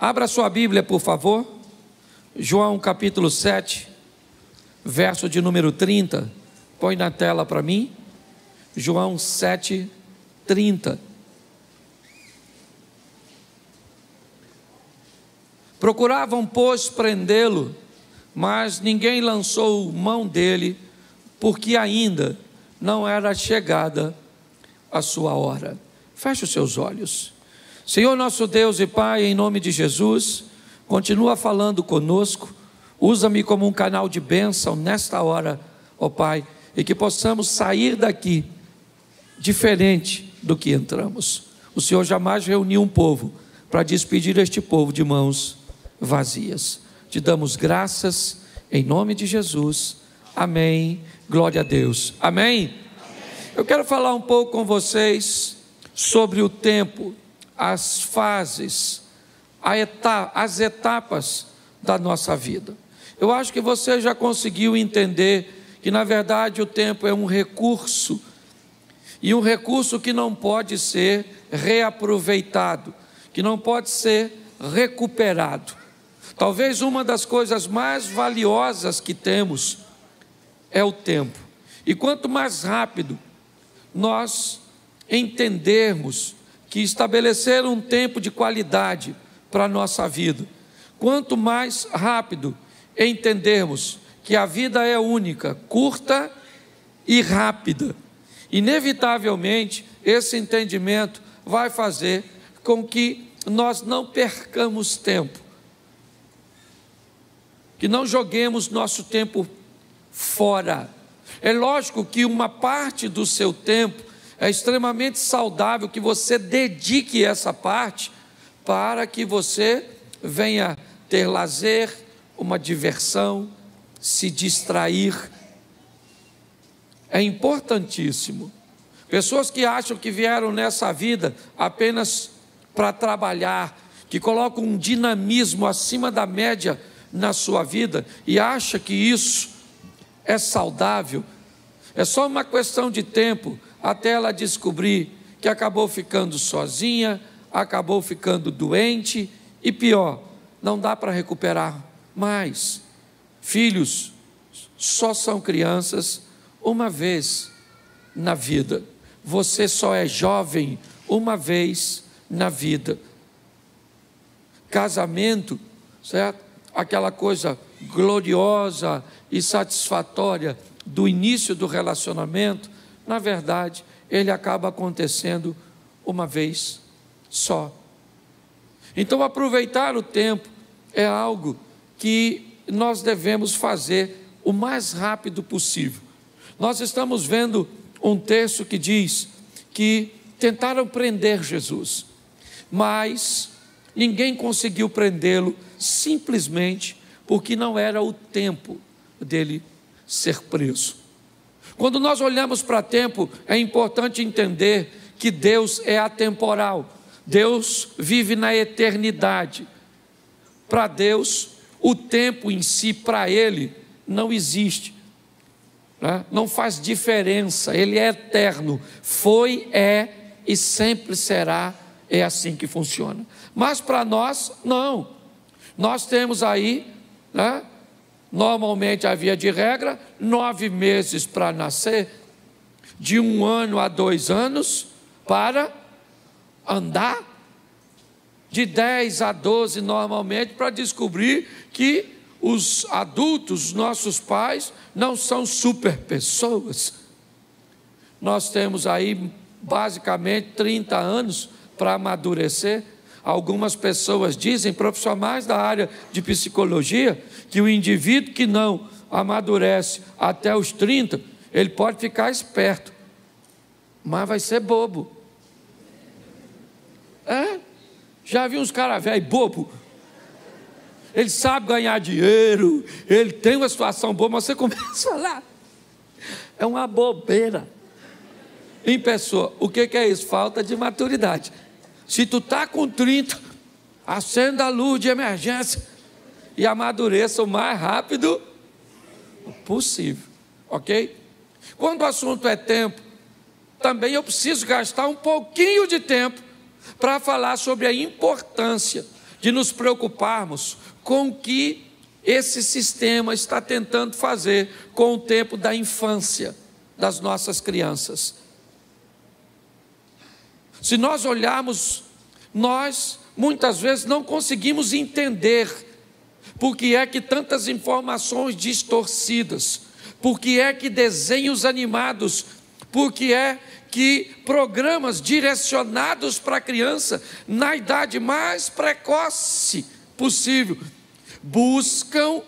Abra sua Bíblia, por favor. João capítulo 7, verso de número 30. Põe na tela para mim. João 7, 30. Procuravam, pois, prendê-lo, mas ninguém lançou mão dele, porque ainda não era chegada a sua hora. Feche os seus olhos. Senhor nosso Deus e Pai, em nome de Jesus, continua falando conosco, usa-me como um canal de bênção nesta hora, ó Pai, e que possamos sair daqui diferente do que entramos. O Senhor jamais reuniu um povo para despedir este povo de mãos vazias. Te damos graças em nome de Jesus, amém, glória a Deus, amém? Eu quero falar um pouco com vocês sobre o tempo, as fases, as etapas da nossa vida. Eu acho que você já conseguiu entender que na verdade o tempo é um recurso, e um recurso que não pode ser reaproveitado, que não pode ser recuperado. Talvez uma das coisas mais valiosas que temos é o tempo, e quanto mais rápido nós entendermos que estabelecer um tempo de qualidade para a nossa vida, quanto mais rápido entendermos que a vida é única, curta e rápida, inevitavelmente esse entendimento vai fazer com que nós não percamos tempo, que não joguemos nosso tempo fora. É lógico que uma parte do seu tempo é extremamente saudável que você dedique essa parte para que você venha ter lazer, uma diversão, se distrair. É importantíssimo. Pessoas que acham que vieram nessa vida apenas para trabalhar, que colocam um dinamismo acima da média na sua vida e acha que isso é saudável, é só uma questão de tempo até ela descobrir que acabou ficando sozinha, acabou ficando doente e pior, não dá para recuperar mais. Filhos só são crianças uma vez na vida. Você só é jovem uma vez na vida. Casamento, certo? Aquela coisa gloriosa e satisfatória do início do relacionamento, na verdade, ele acaba acontecendo uma vez só. Então, aproveitar o tempo é algo que nós devemos fazer o mais rápido possível. Nós estamos vendo um texto que diz que tentaram prender Jesus, mas ninguém conseguiu prendê-lo, simplesmente porque não era o tempo dele ser preso. Quando nós olhamos para tempo, é importante entender que Deus é atemporal. Deus vive na eternidade. Para Deus, o tempo em si, para Ele, não existe, né? Não faz diferença, Ele é eterno. Foi, é e sempre será, é assim que funciona. Mas para nós, não. Nós temos aí, né? Normalmente a via de regra, 9 meses para nascer, de 1 ano a 2 anos para andar, de 10 a 12 normalmente para descobrir que os adultos, nossos pais, não são super pessoas. Nós temos aí basicamente 30 anos para amadurecer. Algumas pessoas dizem, profissionais da área de psicologia, que o indivíduo que não amadurece até os 30, ele pode ficar esperto, mas vai ser bobo. Já vi uns caras velhos bobo. Ele sabe ganhar dinheiro, ele tem uma situação boa, mas você começa a falar, é uma bobeira. Em pessoa, o que é isso? Falta de maturidade. Se tu está com 30, acenda a luz de emergência e amadureça o mais rápido possível, ok? Quando o assunto é tempo, também eu preciso gastar um pouquinho de tempo para falar sobre a importância de nos preocuparmos com o que esse sistema está tentando fazer com o tempo da infância das nossas crianças. Se nós olharmos, nós muitas vezes não conseguimos entender por que é que tantas informações distorcidas, por que é que desenhos animados, por que é que programas direcionados para a criança na idade mais precoce possível buscam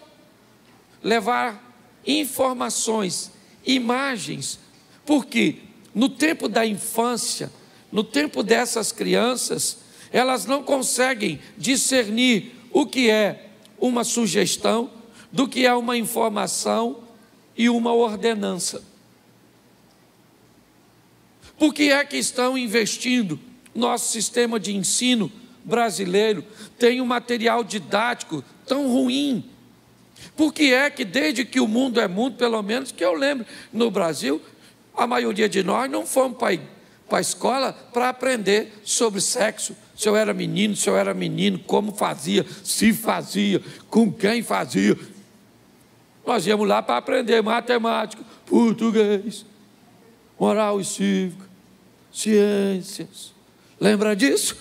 levar informações, imagens, porque no tempo da infância, no tempo dessas crianças, elas não conseguem discernir o que é uma sugestão, do que é uma informação e uma ordenança. Por que é que estão investindo? Nosso sistema de ensino brasileiro tem um material didático tão ruim. Por que é que desde que o mundo é mundo, pelo menos que eu lembro, no Brasil, a maioria de nós não fomos para a escola para aprender sobre sexo, se eu era menino, como fazia, se fazia, com quem fazia. Nós íamos lá para aprender matemática, português, moral e cívica, ciências. Lembra disso?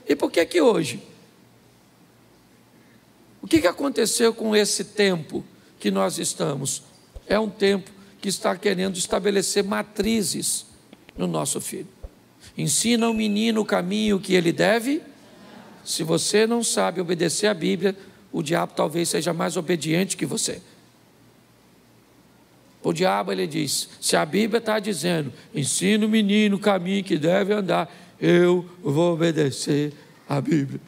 E por que que hoje? O que aconteceu com esse tempo que nós estamos? É um tempo que está querendo estabelecer matrizes no nosso filho. Ensina ao menino o caminho que ele deve. Se você não sabe obedecer a Bíblia, o diabo talvez seja mais obediente que você. O diabo, ele diz, se a Bíblia está dizendo, ensina o menino o caminho que deve andar, eu vou obedecer a Bíblia.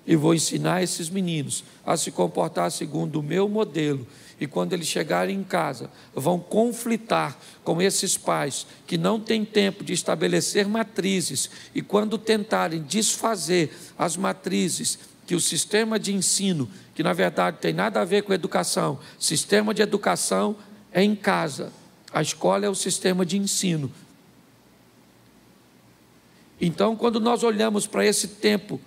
E vou ensinar esses meninos a se comportar segundo o meu modelo. E quando eles chegarem em casa, vão conflitar com esses pais que não têm tempo de estabelecer matrizes. E quando tentarem desfazer as matrizes que o sistema de ensino, que na verdade tem nada a ver com educação, sistema de educação é em casa, a escola é o sistema de ensino. Então, quando nós olhamos para esse tempo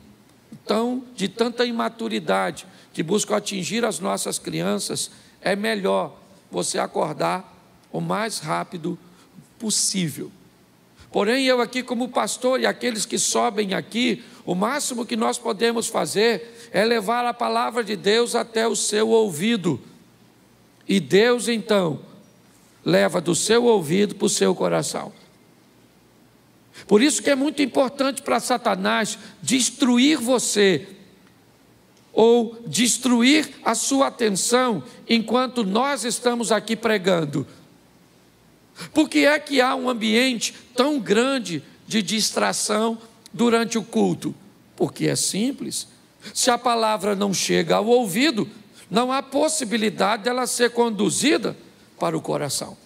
de tanta imaturidade que busca atingir as nossas crianças, é melhor você acordar o mais rápido possível. Porém, eu aqui como pastor e aqueles que sobem aqui, o máximo que nós podemos fazer é levar a palavra de Deus até o seu ouvido. E Deus então leva do seu ouvido para o seu coração. Por isso que é muito importante para Satanás destruir você, ou destruir a sua atenção enquanto nós estamos aqui pregando. Por que é que há um ambiente tão grande de distração durante o culto? Porque é simples. Se a palavra não chega ao ouvido, não há possibilidade dela ser conduzida para o coração.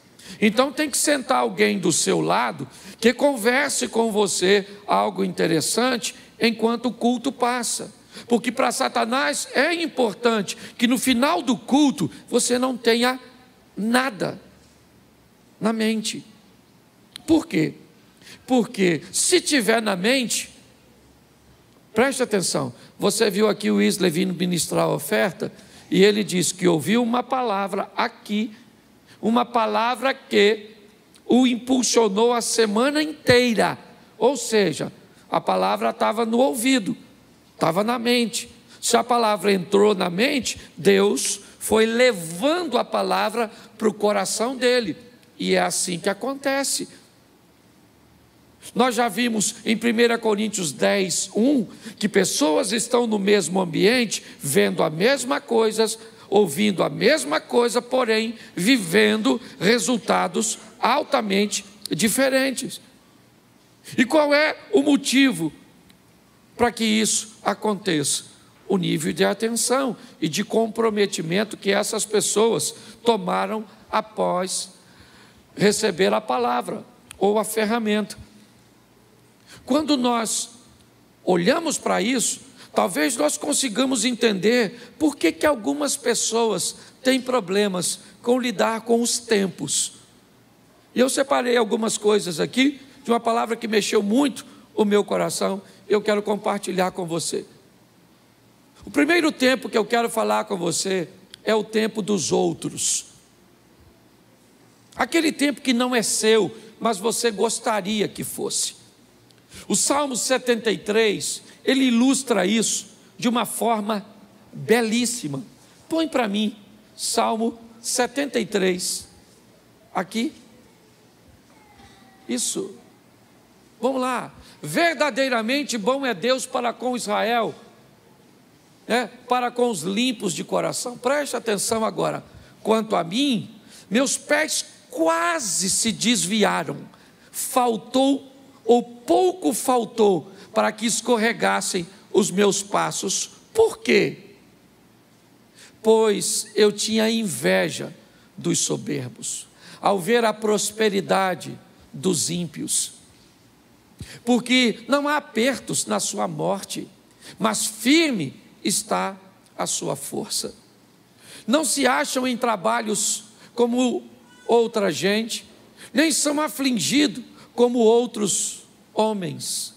Então tem que sentar alguém do seu lado que converse com você algo interessante enquanto o culto passa. Porque para Satanás é importante que no final do culto você não tenha nada na mente. Por quê? Porque se tiver na mente, preste atenção, você viu aqui o Wesley vindo ministrar a oferta, e ele disse que ouviu uma palavra aqui, uma palavra que o impulsionou a semana inteira, ou seja, a palavra estava no ouvido, estava na mente. Se a palavra entrou na mente, Deus foi levando a palavra para o coração dele, e é assim que acontece. Nós já vimos em 1 Coríntios 10, 1, que pessoas estão no mesmo ambiente, vendo a mesma coisa, ouvindo a mesma coisa, porém vivendo resultados altamente diferentes. E qual é o motivo para que isso aconteça? O nível de atenção e de comprometimento que essas pessoas tomaram após receber a palavra ou a ferramenta. Quando nós olhamos para isso, talvez nós consigamos entender por que algumas pessoas têm problemas com lidar com os tempos. E eu separei algumas coisas aqui, de uma palavra que mexeu muito o meu coração, eu quero compartilhar com você. O primeiro tempo que eu quero falar com você é o tempo dos outros. Aquele tempo que não é seu, mas você gostaria que fosse. O Salmo 73, ele ilustra isso de uma forma belíssima. Põe para mim, Salmo 73, aqui. Isso. Vamos lá. Verdadeiramente bom é Deus para com Israel, para com os limpos de coração. Preste atenção agora. Quanto a mim, meus pés quase se desviaram. Faltou ou pouco faltou para que escorregassem os meus passos. Por quê? Pois eu tinha inveja dos soberbos, ao ver a prosperidade dos ímpios. Porque não há apertos na sua morte, mas firme está a sua força. Não se acham em trabalhos como outra gente, nem são afligidos como outros homens.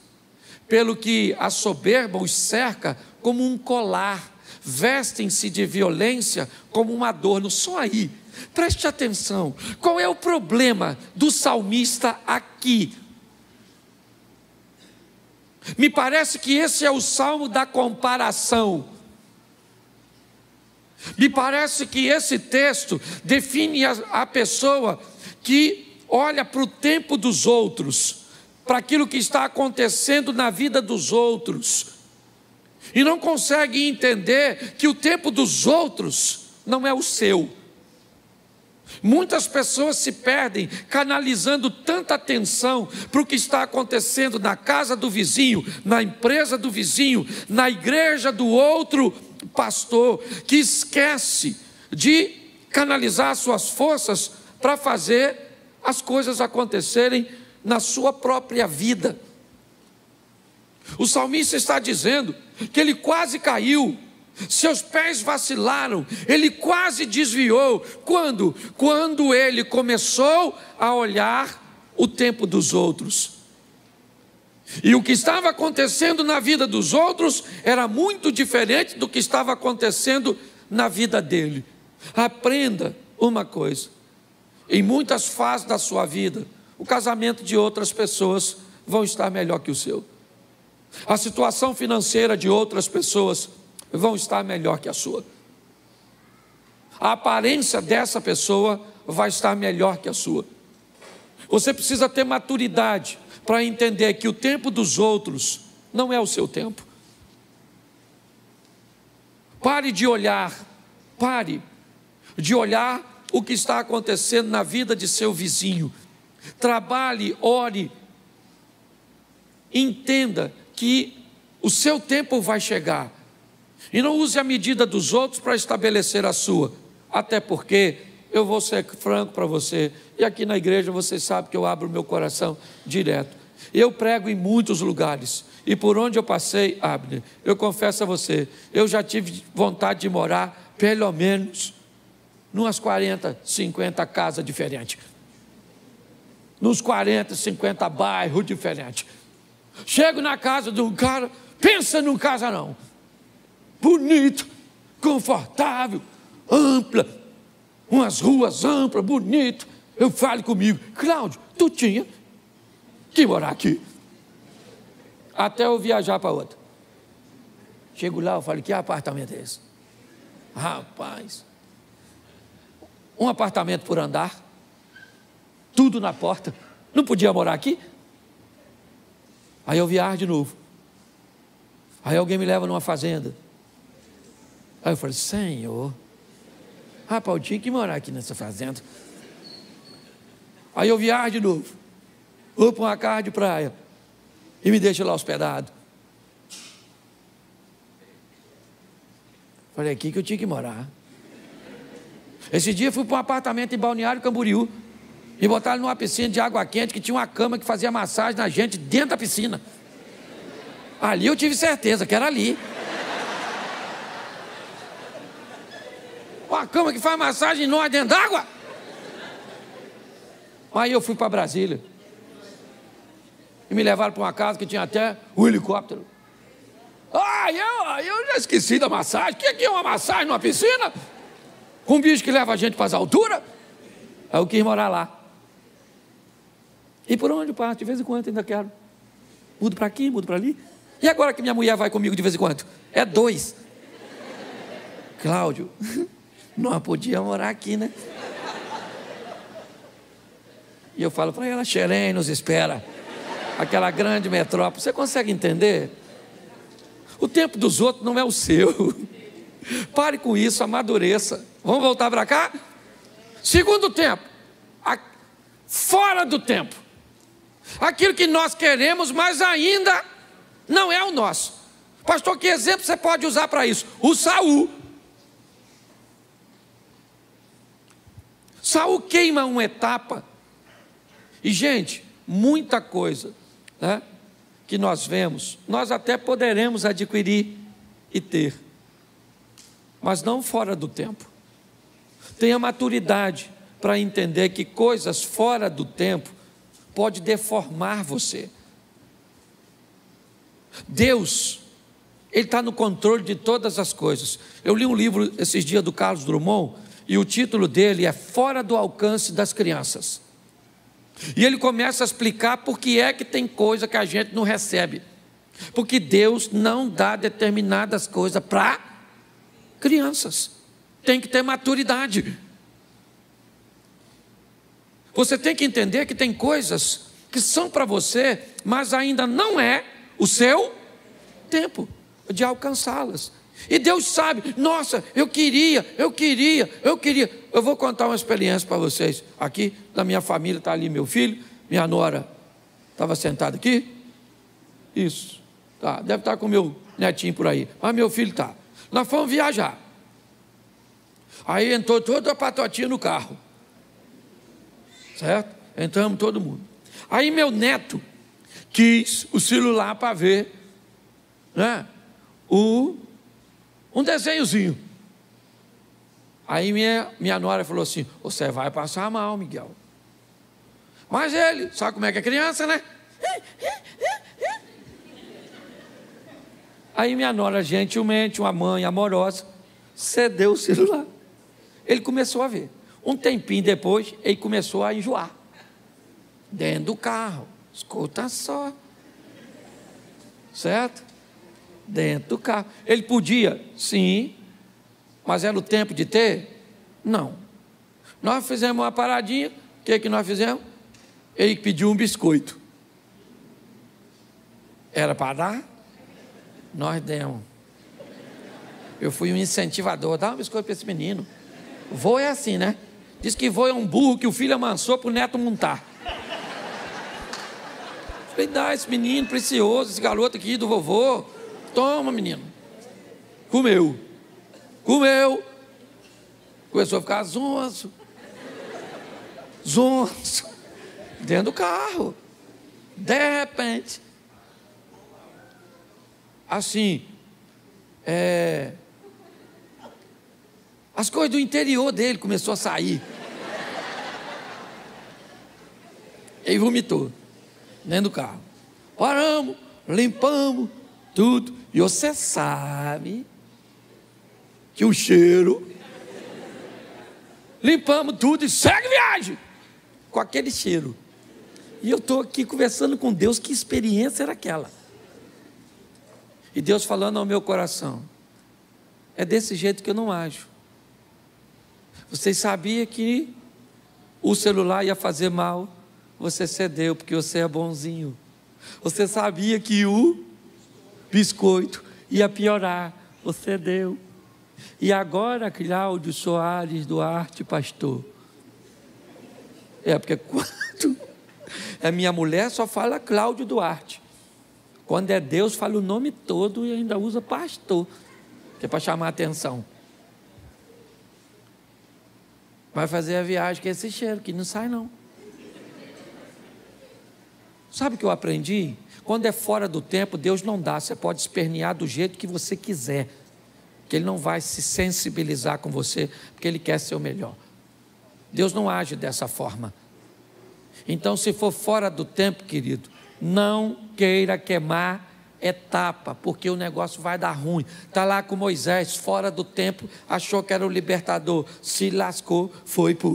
Pelo que a soberba os cerca como um colar, vestem-se de violência como um adorno. Só aí, preste atenção, qual é o problema do salmista aqui? Me parece que esse é o salmo da comparação. Me parece que esse texto define a pessoa que olha para o tempo dos outros, para aquilo que está acontecendo na vida dos outros, e não consegue entender que o tempo dos outros não é o seu. Muitas pessoas se perdem canalizando tanta atenção para o que está acontecendo na casa do vizinho, na empresa do vizinho, na igreja do outro pastor, que esquece de canalizar suas forças para fazer as coisas acontecerem na sua própria vida. O salmista está dizendo que ele quase caiu, seus pés vacilaram, ele quase desviou. Quando? Quando ele começou a olhar o tempo dos outros. E o que estava acontecendo na vida dos outros era muito diferente do que estava acontecendo na vida dele. Aprenda uma coisa: em muitas fases da sua vida, o casamento de outras pessoas vão estar melhor que o seu. A situação financeira de outras pessoas vão estar melhor que a sua. A aparência dessa pessoa vai estar melhor que a sua. Você precisa ter maturidade para entender que o tempo dos outros não é o seu tempo. Pare de olhar o que está acontecendo na vida de seu vizinho. Trabalhe, ore, entenda que o seu tempo vai chegar. E não use a medida dos outros para estabelecer a sua. Até porque, eu vou ser franco para você, e aqui na igreja você sabe que eu abro o meu coração direto. Eu prego em muitos lugares, e por onde eu passei, Abner, eu confesso a você, eu já tive vontade de morar, pelo menos, numas 40, 50 casas diferentes. Nos 40, 50 bairros diferentes. Chego na casa de um cara, pensa num casarão. Bonito, confortável, ampla, umas ruas amplas, bonito. Eu falo comigo: Cláudio, tu tinha que morar aqui. Até eu viajar para outra. Chego lá, eu falo: que apartamento é esse? Rapaz, um apartamento por andar, tudo na porta. Não podia morar aqui? Aí eu viajo de novo. Aí alguém me leva numa fazenda. Aí eu falei: Senhor, rapaz, eu tinha que morar aqui nessa fazenda. Aí eu viajo de novo. Vou para uma casa de praia e me deixa lá hospedado. Falei: aqui que eu tinha que morar. Esse dia eu fui para um apartamento em Balneário Camboriú. Me botaram numa piscina de água quente que tinha uma cama que fazia massagem na gente dentro da piscina. Ali eu tive certeza que era ali. Uma cama que faz massagem em nós dentro d'água. Aí eu fui para Brasília. e me levaram para uma casa que tinha até um helicóptero. Eu já esqueci da massagem. O que é uma massagem numa piscina? Com um bicho que leva a gente para as alturas? Aí eu quis morar lá. E por onde eu passo? De vez em quando ainda quero. Mudo para aqui, mudo para ali. E agora que minha mulher vai comigo de vez em quando? É 2. Cláudio, não podia morar aqui, né? E eu falo para ela, Xerém nos espera. Aquela grande metrópole. Você consegue entender? O tempo dos outros não é o seu. Pare com isso, amadureça. Vamos voltar para cá? Segundo tempo. Fora do tempo. Aquilo que nós queremos, mas ainda não é o nosso. Pastor, que exemplo você pode usar para isso? O Saul. Saul queima uma etapa. E, gente, muita coisa, né, que nós vemos, nós até poderemos adquirir e ter, mas não fora do tempo. Tenha maturidade para entender que coisas fora do tempo pode deformar você. Deus, Ele está no controle de todas as coisas. Eu li um livro esses dias do Carlos Drummond, e o título dele é Fora do Alcance das Crianças. E ele começa a explicar por que é que tem coisa que a gente não recebe. Porque Deus não dá determinadas coisas para crianças. Tem que ter maturidade. Você tem que entender que tem coisas que são para você, mas ainda não é o seu tempo de alcançá-las. E Deus sabe, nossa, eu queria. Eu vou contar uma experiência para vocês. Aqui, da minha família, está ali meu filho, minha nora estava sentada aqui. Isso, tá, deve estar com meu netinho por aí, mas meu filho está. Nós fomos viajar. Aí entrou toda a patotinha no carro. Certo? Entramos todo mundo. Aí meu neto quis o celular para ver, né, um desenhozinho. Aí minha nora falou assim, você vai passar mal, Miguel. Mas ele, sabe como é que é criança, né? Aí minha nora, gentilmente, uma mãe amorosa, cedeu o celular. Ele começou a ver. Um tempinho depois, ele começou a enjoar. Dentro do carro, escuta só. Certo? Dentro do carro. Ele podia? Sim. Mas era o tempo de ter? Não. Nós fizemos uma paradinha. O que nós fizemos? Ele pediu um biscoito. Era para dar? Nós demos. Eu fui um incentivador. Dá um biscoito para esse menino. Vô é assim, né? Diz que vô é um burro que o filho amansou para o neto montar. Falei, dá esse menino precioso, esse garoto aqui do vovô. Toma, menino. Comeu. Começou a ficar zonzo. Dentro do carro. De repente. Assim. As coisas do interior dele começou a sair. Ele vomitou. Dentro do carro. Paramos, limpamos tudo. E você sabe que o cheiro. Limpamos tudo e segue viagem. Com aquele cheiro. E eu estou aqui conversando com Deus. Que experiência era aquela? E Deus falando ao meu coração. É desse jeito que eu não ajo. Vocês sabiam que o celular ia fazer mal? Você cedeu porque você é bonzinho. Você sabia que o biscoito ia piorar? Você deu. E agora, Cláudio Soares Duarte, pastor. Porque quando a minha mulher só fala Cláudio Duarte. Quando é Deus, fala o nome todo e ainda usa pastor, que é para chamar a atenção. Vai fazer a viagem com esse cheiro, que não sai não. Sabe o que eu aprendi? Quando é fora do tempo, Deus não dá. Você pode espernear do jeito que você quiser, que Ele não vai se sensibilizar com você, porque Ele quer ser o melhor. Deus não age dessa forma. Então, se for fora do tempo, querido, Não queira queimar etapa, porque o negócio vai dar ruim. Está lá com Moisés, fora do tempo, achou que era o libertador, se lascou, foi para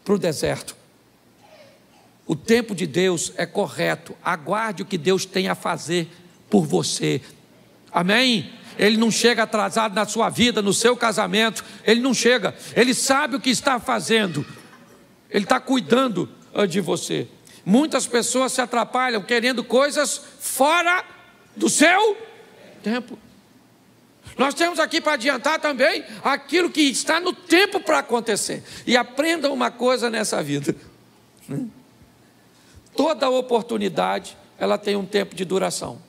o deserto. O tempo de Deus é correto, aguarde o que Deus tem a fazer por você, amém? Ele não chega atrasado na sua vida, no seu casamento, ele não chega, ele sabe o que está fazendo, ele está cuidando de você. Muitas pessoas se atrapalham querendo coisas fora do seu tempo. Nós temos aqui para adiantar também aquilo que está no tempo para acontecer. E aprenda uma coisa nessa vida: toda oportunidade, ela tem um tempo de duração.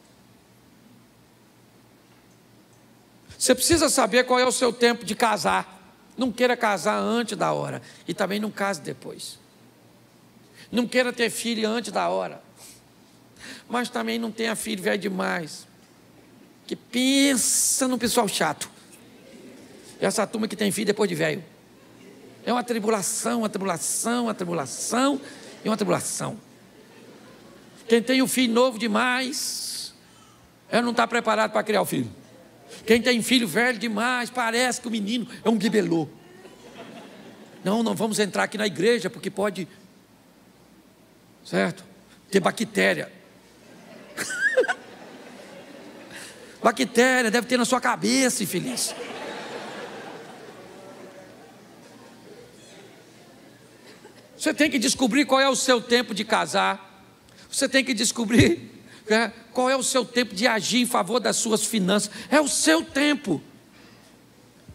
Você precisa saber qual é o seu tempo de casar. Não queira casar antes da hora, e também não case depois. Não queira ter filho antes da hora, mas também não tenha filho velho demais, que pensa no pessoal chato. E essa turma que tem filho depois de velho, é uma tribulação, uma tribulação, uma tribulação e uma tribulação. Quem tem um filho novo demais, não está preparado para criar o filho. Quem tem filho velho demais, parece que o menino é um bibelô. Não vamos entrar aqui na igreja, porque pode, certo, ter bactéria. Bactéria deve ter na sua cabeça, infeliz. Você tem que descobrir qual é o seu tempo de casar. Você tem que descobrir qual é o seu tempo de agir em favor das suas finanças. É o seu tempo.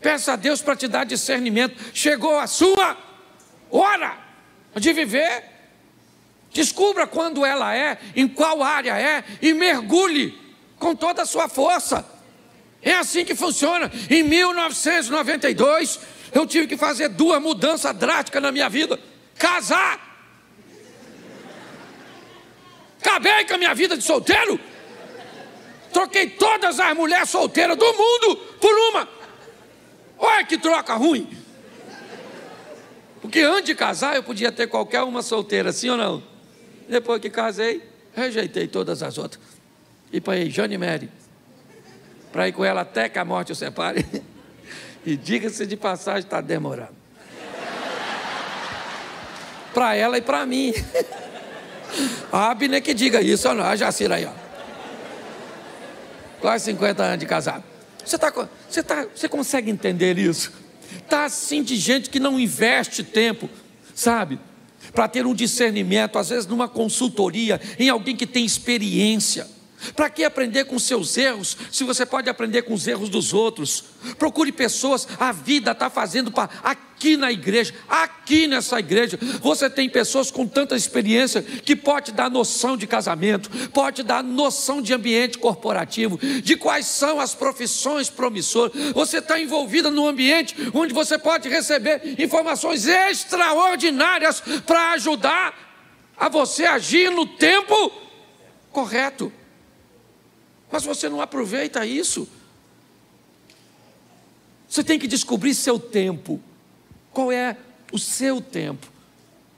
Peça a Deus para te dar discernimento. Chegou a sua hora de viver. Descubra quando ela é, em qual área é, e mergulhe com toda a sua força. É assim que funciona. Em 1992, eu tive que fazer 2 mudanças drásticas na minha vida. Casar. Acabei com a minha vida de solteiro. Troquei todas as mulheres solteiras do mundo por uma. Olha que troca ruim. Porque antes de casar eu podia ter qualquer uma solteira, sim ou não? Depois que casei, rejeitei todas as outras. E para ir Jane Mary, para ir com ela até que a morte o separe. E diga-se de passagem, está demorando. Para ela e para mim. A Abner que diga isso, ou não, a Jacira aí, ó. Quase 50 anos de casado. Você consegue entender isso? Está assim de gente que não investe tempo, sabe? Para ter um discernimento, às vezes numa consultoria, em alguém que tem experiência. Para que aprender com seus erros, se você pode aprender com os erros dos outros? Procure pessoas, a vida está fazendo aqui na igreja, aqui nessa igreja, você tem pessoas com tanta experiência, que pode dar noção de casamento, pode dar noção de ambiente corporativo, de quais são as profissões promissoras. Você está envolvida num ambiente, onde você pode receber informações extraordinárias, para ajudar a você agir no tempo correto. Mas você não aproveita isso. Você tem que descobrir seu tempo. Qual é o seu tempo?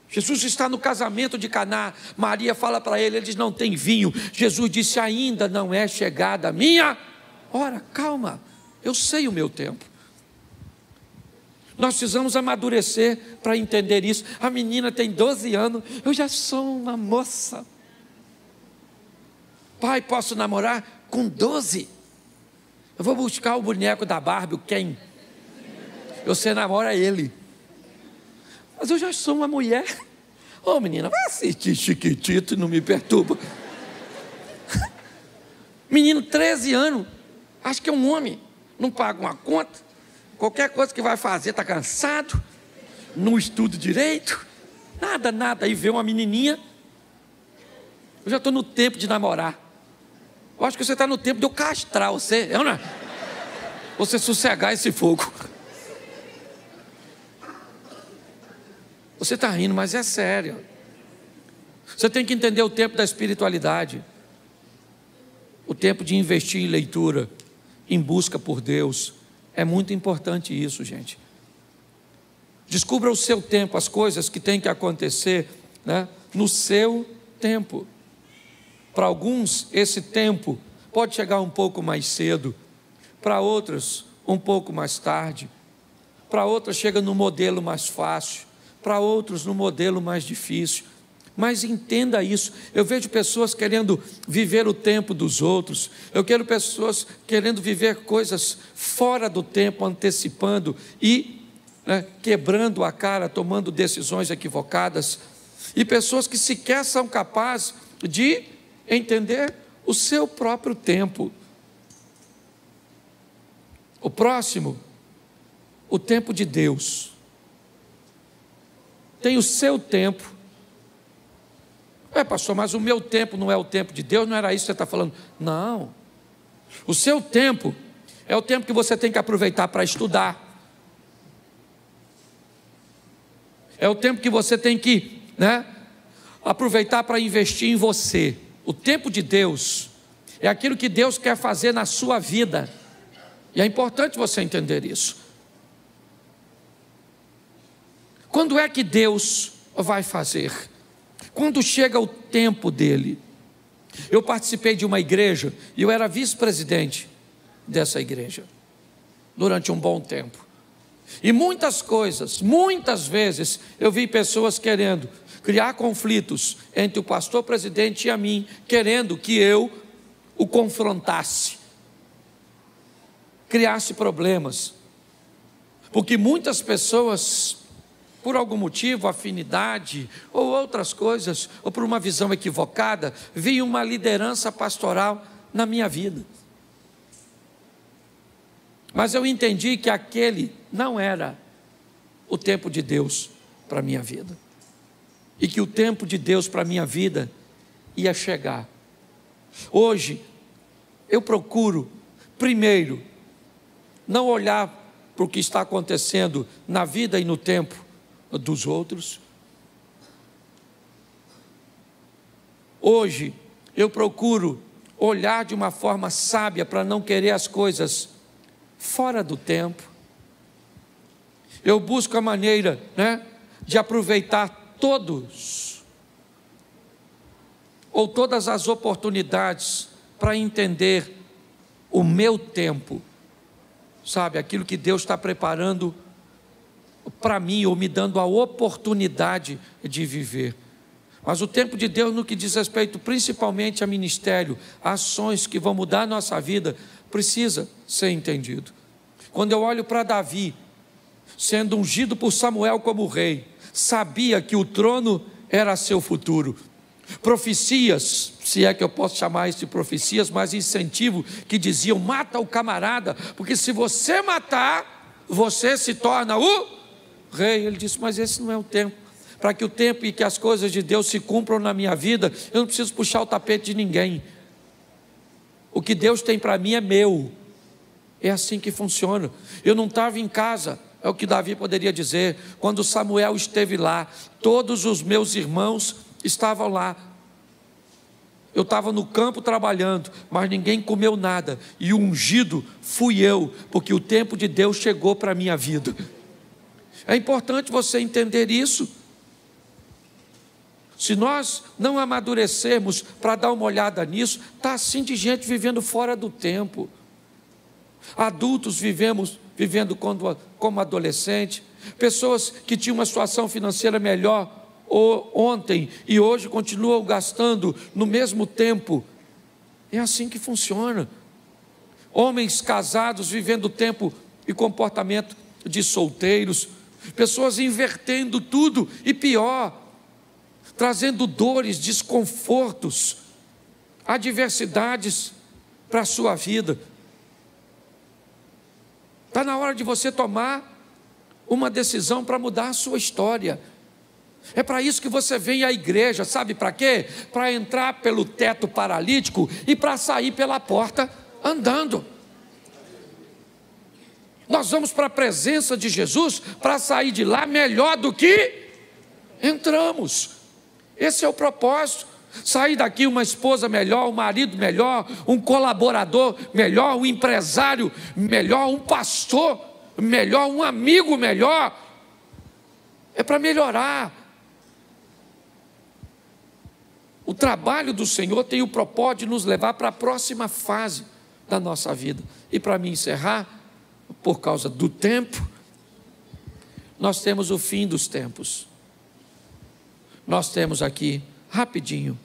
Jesus está no casamento de Caná. Maria fala para ele, eles não têm vinho. Jesus disse, ainda não é chegada a minha hora. Calma, eu sei o meu tempo. Nós precisamos amadurecer para entender isso. A menina tem 12 anos, eu já sou uma moça. Pai, posso namorar? Com 12, eu vou buscar o boneco da Barbie, o Ken. Você namora ele. Mas eu já sou uma mulher. Ô menina, vai assistir Chiquitito e não me perturba. Menino, 13 anos, acho que é um homem. Não paga uma conta. Qualquer coisa que vai fazer, está cansado. Não estuda direito. Nada. Aí vê uma menininha. Eu já estou no tempo de namorar. Eu acho que você está no tempo de eu castrar você, não é? Você sossegar esse fogo. Você está rindo, mas é sério. Você tem que entender o tempo da espiritualidade. O tempo de investir em leitura, em busca por Deus. É muito importante isso, gente. Descubra o seu tempo, as coisas que têm que acontecer, né? no seu tempo. Para alguns, esse tempo pode chegar um pouco mais cedo, para outros, um pouco mais tarde, para outros chega no modelo mais fácil, para outros no modelo mais difícil. Mas entenda isso, eu vejo pessoas querendo viver o tempo dos outros, eu quero pessoas querendo viver coisas fora do tempo, antecipando e quebrando a cara, tomando decisões equivocadas, e pessoas que sequer são capazes de entender o seu próprio tempo. O próximo, o tempo de Deus, tem o seu tempo. Pastor, mas o meu tempo não é o tempo de Deus? Não era isso que você está falando? Não, o seu tempo é o tempo que você tem que aproveitar para estudar, é o tempo que você tem que aproveitar para investir em você. O tempo de Deus é aquilo que Deus quer fazer na sua vida, e é importante você entender isso. Quando é que Deus vai fazer? Quando chega o tempo dele. Eu participei de uma igreja e eu era vice-presidente dessa igreja durante um bom tempo. E muitas vezes eu vi pessoas querendo criar conflitos entre o pastor presidente e a mim, querendo que eu o confrontasse, criasse problemas, porque muitas pessoas, por algum motivo, afinidade ou outras coisas, ou por uma visão equivocada, viam uma liderança pastoral na minha vida. Mas eu entendi que aquele não era o tempo de Deus para a minha vida, e que o tempo de Deus para a minha vida ia chegar. Hoje, eu procuro, primeiro, não olhar para o que está acontecendo na vida e no tempo dos outros. Hoje, eu procuro olhar de uma forma sábia para não querer as coisas fora do tempo. Eu busco a maneira de aproveitar todas as oportunidades para entender o meu tempo, sabe, aquilo que Deus está preparando para mim, ou me dando a oportunidade de viver. Mas o tempo de Deus, no que diz respeito principalmente a ministério, a ações que vão mudar a nossa vida, precisa ser entendido. Quando eu olho para Davi, sendo ungido por Samuel como rei, sabia que o trono era seu futuro. Profecias, se é que eu posso chamar isso de profecias, mas incentivo, que diziam: mata o camarada, porque se você matar, você se torna o rei. Ele disse: mas esse não é o tempo. Para que o tempo e que as coisas de Deus se cumpram na minha vida, eu não preciso puxar o tapete de ninguém. O que Deus tem para mim é meu. É assim que funciona. Eu não estava em casa, é o que Davi poderia dizer, quando Samuel esteve lá, todos os meus irmãos estavam lá. Eu estava no campo trabalhando, mas ninguém comeu nada, e o ungido fui eu, porque o tempo de Deus chegou para a minha vida. É importante você entender isso. Se nós não amadurecermos para dar uma olhada nisso, está assim de gente vivendo fora do tempo. Adultos vivendo como adolescente, pessoas que tinham uma situação financeira melhor ontem e hoje continuam gastando no mesmo tempo. É assim que funciona. Homens casados vivendo tempo e comportamento de solteiros, pessoas invertendo tudo e pior, trazendo dores, desconfortos, adversidades para a sua vida. Está na hora de você tomar uma decisão para mudar a sua história. É para isso que você vem à igreja, sabe para quê? Para entrar pelo teto paralítico e para sair pela porta andando. Nós vamos para a presença de Jesus para sair de lá melhor do que entramos. Esse é o propósito. Sair daqui uma esposa melhor, um marido melhor, um colaborador melhor, um empresário melhor, um pastor melhor, um amigo melhor. É para melhorar. O trabalho do Senhor tem o propósito de nos levar para a próxima fase da nossa vida. E para me encerrar, por causa do tempo, nós temos o fim dos tempos. Nós temos aqui, rapidinho,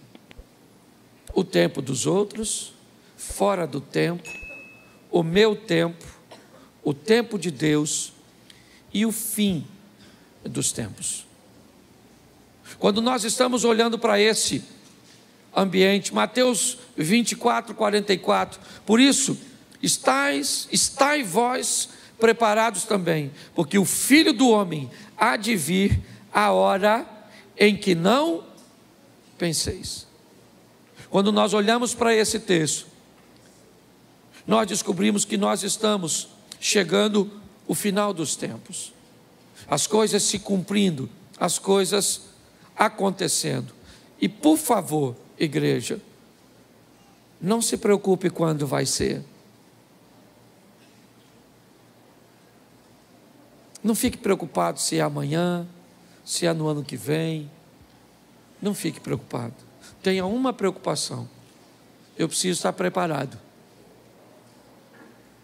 o tempo dos outros, fora do tempo, o meu tempo, o tempo de Deus e o fim dos tempos. Quando nós estamos olhando para esse ambiente, Mateus 24, 44, por isso, estai vós preparados também, porque o Filho do Homem há de vir a hora em que não penseis. Quando nós olhamos para esse texto, nós descobrimos que nós estamos chegando ao final dos tempos, as coisas se cumprindo, as coisas acontecendo. E por favor, igreja, não se preocupe quando vai ser. Não fique preocupado se é amanhã, se é no ano que vem. Não fique preocupado. Tenha uma preocupação: eu preciso estar preparado.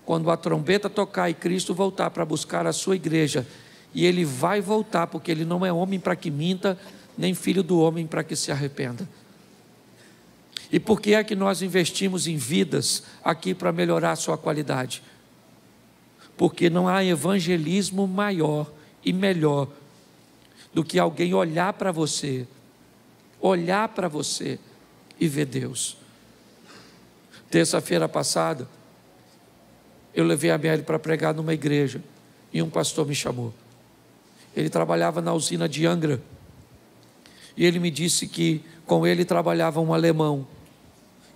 Quando a trombeta tocar e Cristo voltar para buscar a sua igreja, e Ele vai voltar, porque Ele não é homem para que minta, nem filho do homem para que se arrependa. E por que é que nós investimos em vidas aqui para melhorar a sua qualidade? Porque não há evangelismo maior e melhor do que alguém olhar para você e ver Deus. Terça-feira passada, eu levei a Mary para pregar numa igreja e um pastor me chamou. Ele trabalhava na usina de Angra e ele me disse que com ele trabalhava um alemão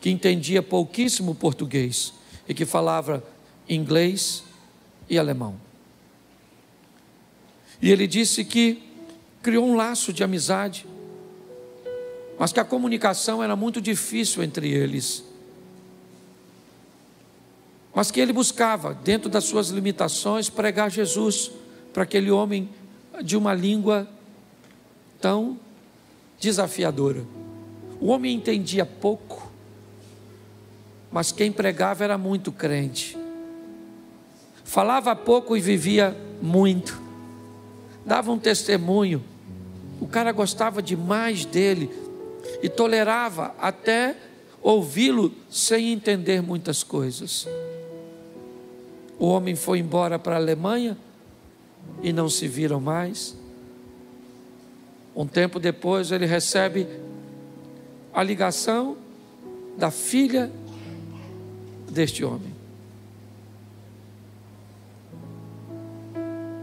que entendia pouquíssimo português e que falava inglês e alemão. E ele disse que criou um laço de amizade, mas que a comunicação era muito difícil entre eles. Mas que ele buscava, dentro das suas limitações, pregar Jesus para aquele homem de uma língua tão desafiadora. O homem entendia pouco, mas quem pregava era muito crente. Falava pouco e vivia muito. Dava um testemunho. O cara gostava demais dele e tolerava até ouvi-lo sem entender muitas coisas. O homem foi embora para a Alemanha e não se viram mais. Um tempo depois ele recebe a ligação da filha deste homem.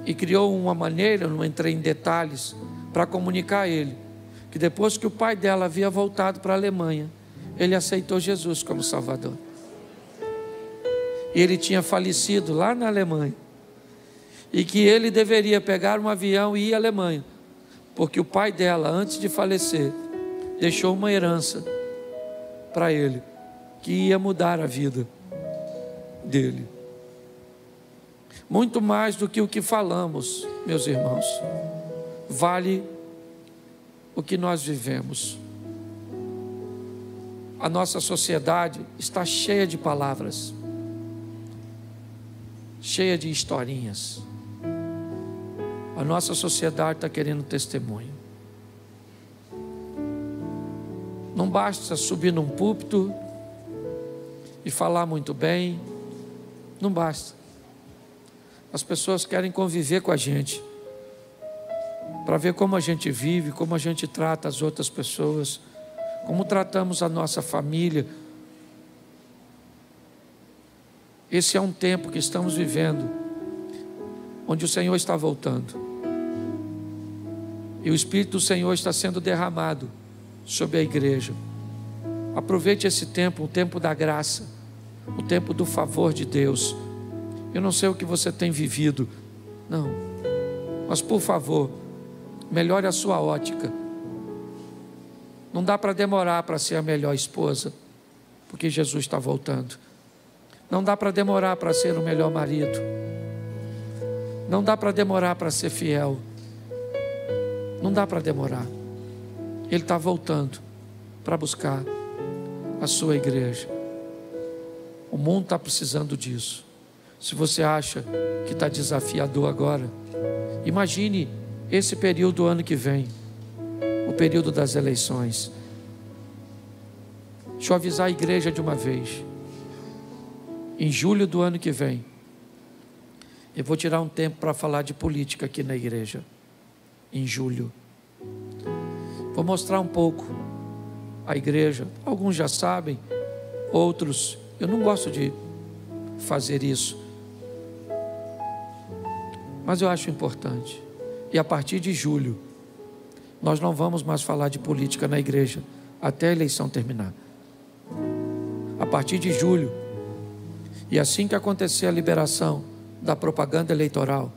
E criou uma maneira, não entrei em detalhes, para comunicar a ele, que depois que o pai dela havia voltado para a Alemanha, ele aceitou Jesus como Salvador. E ele tinha falecido lá na Alemanha. E que ele deveria pegar um avião e ir à Alemanha, porque o pai dela, antes de falecer, deixou uma herança para ele, que ia mudar a vida dele. Muito mais do que o que falamos, meus irmãos, vale o que nós vivemos. A nossa sociedade está cheia de palavras, cheia de historinhas. A nossa sociedade está querendo testemunho. Não basta subir num púlpito e falar muito bem, não basta. As pessoas querem conviver com a gente, para ver como a gente vive, como a gente trata as outras pessoas, como tratamos a nossa família. Esse é um tempo que estamos vivendo, onde o Senhor está voltando. E o Espírito do Senhor está sendo derramado sobre a igreja. Aproveite esse tempo, o tempo da graça, o tempo do favor de Deus. Eu não sei o que você tem vivido, não, mas por favor, melhore a sua ótica. Não dá para demorar para ser a melhor esposa, porque Jesus está voltando. Não dá para demorar para ser o melhor marido. Não dá para demorar para ser fiel. Não dá para demorar. Ele está voltando para buscar a sua igreja. O mundo está precisando disso. Se você acha que está desafiador agora, imagine esse período do ano que vem, o período das eleições. Deixa eu avisar a igreja de uma vez. Em julho do ano que vem, eu vou tirar um tempo para falar de política aqui na igreja. Em julho. Vou mostrar um pouco a igreja. Alguns já sabem, outros, eu não gosto de fazer isso, mas eu acho importante. E a partir de julho, nós não vamos mais falar de política na igreja, até a eleição terminar. A partir de julho, e assim que acontecer a liberação da propaganda eleitoral,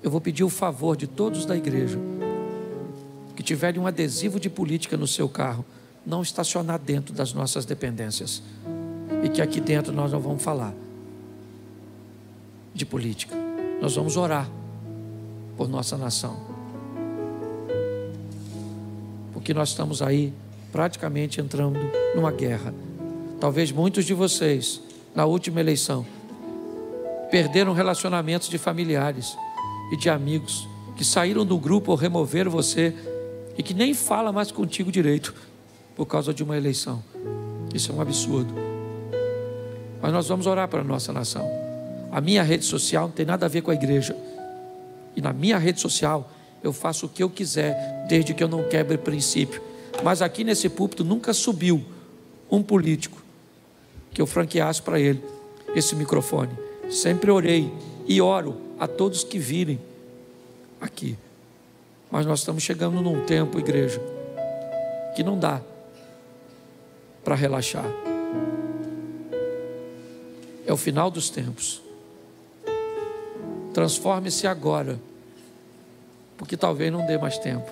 eu vou pedir o favor de todos da igreja que tiverem um adesivo de política no seu carro, não estacionar dentro das nossas dependências, e que aqui dentro nós não vamos falar de política. Nós vamos orar por nossa nação, porque nós estamos aí praticamente entrando numa guerra. Talvez muitos de vocês, na última eleição, perderam relacionamentos de familiares e de amigos que saíram do grupo ou removeram você e que nem fala mais contigo direito por causa de uma eleição. Isso é um absurdo. Mas nós vamos orar para a nossa nação. A minha rede social não tem nada a ver com a igreja. E na minha rede social eu faço o que eu quiser, desde que eu não quebre princípio. Mas aqui nesse púlpito nunca subiu um político que eu franqueasse para ele esse microfone. Sempre orei e oro a todos que virem aqui. Mas nós estamos chegando num tempo, igreja, que não dá para relaxar. É o final dos tempos. Transforme-se agora, porque talvez não dê mais tempo.